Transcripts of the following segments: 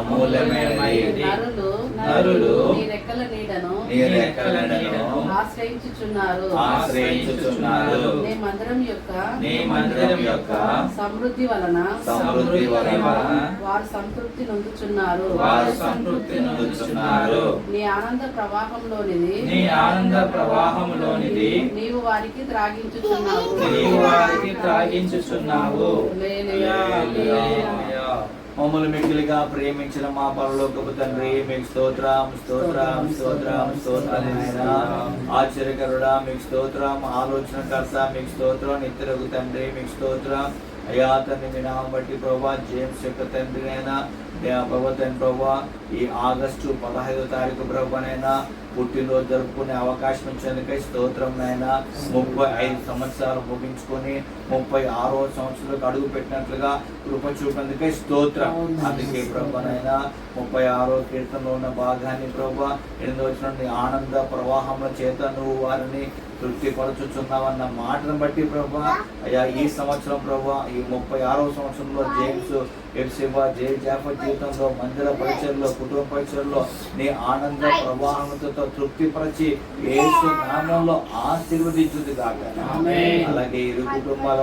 అమూల్యమైనది. నరులు నీ రెక్కల నీడను ఆశ్రయించుచున్నారు. నీ మందిరం యొక్క సమృద్ధి వలన వారు సంతృప్తి నొందుచున్నారు. నీ ఆనంద ప్రవాహంలోనిది నీవు వారికి త్రాగించుచున్నావు. మమ్మల్ని మిక్కిలిగా ప్రేమించిన మా పరలోకపు తండ్రి, మీకు స్తోత్రం స్తోత్రం స్తోత్రం స్తోత్రం నాయనా. ఆశ్చర్యకరుడా మీకు స్తోత్రం. ఆలోచనకర్త మీకు స్తోత్రం. నిత్యరగు తండ్రి మీకు స్తోత్రం. అయ్యా తండ్రి మీ నామం బట్టి ప్రభా జేమ్స్ యొక్క తండ్రి అయినా ప్రభా ఈ ఆగస్టు 15వ తారీఖు ప్రభానైనా పుట్టినరోజు జరుపుకునే అవకాశం ఇచ్చేందుకై స్తోత్రం నాయన. 35 సంవత్సరాలు ముగించుకొని 36వ సంవత్సరంలోకి అడుగు పెట్టినట్లుగా కృప చూపేందుకై స్తోత్రం. అందుకే ప్రభానైనా 36వ కీర్తనలో ఉన్న భాగాన్ని ప్రభా 8వ వచనం ఆనంద ప్రవాహంలో చేత నువ్వు వారిని తృప్తిపరచుచున్నావన్న మాటను బట్టి ప్రభా అయ్యా ఈ సంవత్సరం ప్రభా ఈ 36వ సంవత్సరంలో జేమ్స్ ఎఫ్సిబా జాఫర్ జీవితంలో మందిర పరిచయంలో కుటుంబ పరిచయంలో నీ ఆనంద ప్రవాహంతో తృప్తిపరిచి యేసు నామంలో ఆశీర్వదించుది కాక. అలాగే ఇరు కుటుంబాల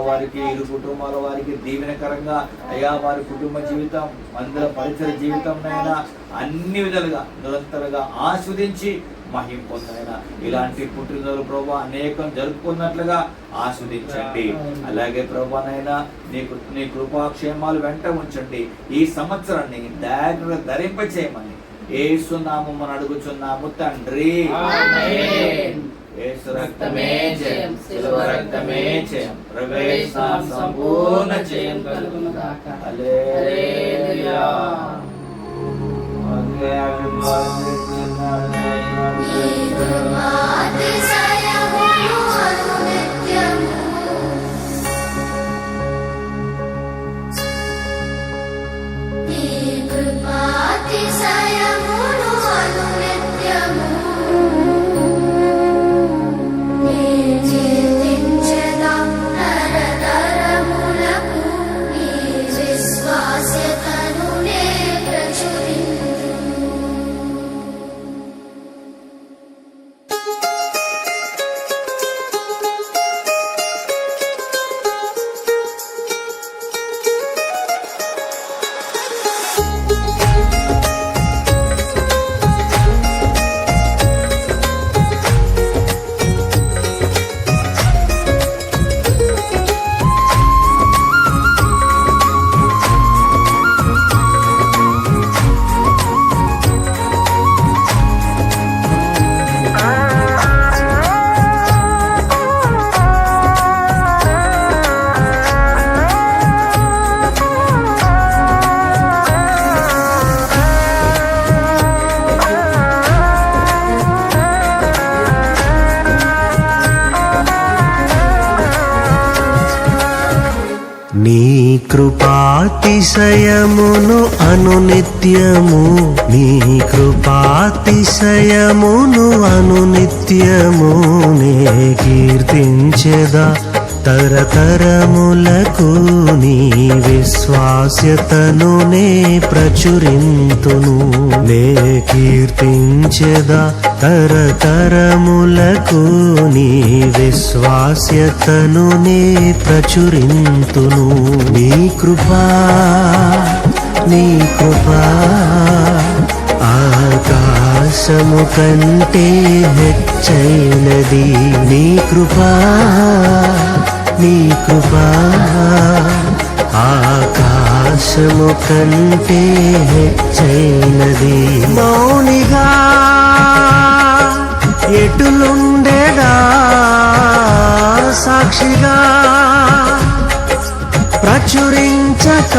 వారికి దీవెనకరంగా అయ్యా వారి కుటుంబ జీవితం మందిర పరిచయ జీవితంనైనా అన్ని విధాలుగా నిరంతరంగా ఆస్వాదించి మహిమ పొందైనా ఇలాంటి పుట్టినరోజు ప్రభా అనేకం జరుపుకున్నట్లుగా ఆస్వాదించండి. అలాగే ప్రభానైనా నీ కృపాక్షేమాలు వెంట ఉంచండి. ఈ సంవత్సరాన్ని ధరింప చేయమని యేసు నామమున అడుగుచున్నాము తండ్రి. యేసు రక్తమే జయం, శిలువ రక్తమే జయం, ప్రవేశ సంపూర్ణ జయం కలుగును గాక. హల్లెలూయా. నీ కృపాతిశయమును అనునిత్యము, నీ కృపాతిశయమును అనునిత్యము నే కీర్తించెదా. తరతరములకు నీ విశ్వాస్యతను నే ప్రచురింతును. నే కీర్తించెదా తరతరములకు నీ విశ్వాస్యతను నే ప్రచురింతును. నీ కృపా ఆకాశము కంటే హెచ్చైనది. నీ కృపా ఆకాశము కంటే హెచ్చైనది. మౌనిగా ఎటులుండేదా సాక్షిగా ప్రచురించక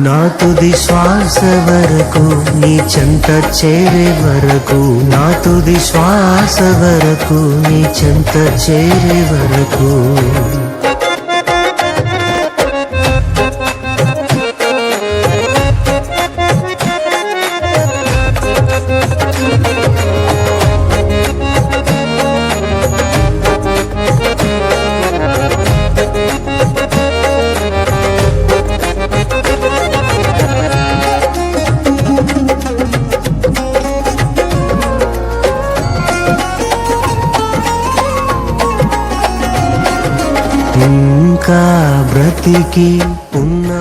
నా తుది శ్వాస వరకు నీ చెంత చేరే వరకు, నా తుది శ్వాస వరకు నీ చెంత చేరే వరకు. ఇంకా బ్రతికి ఉన్నా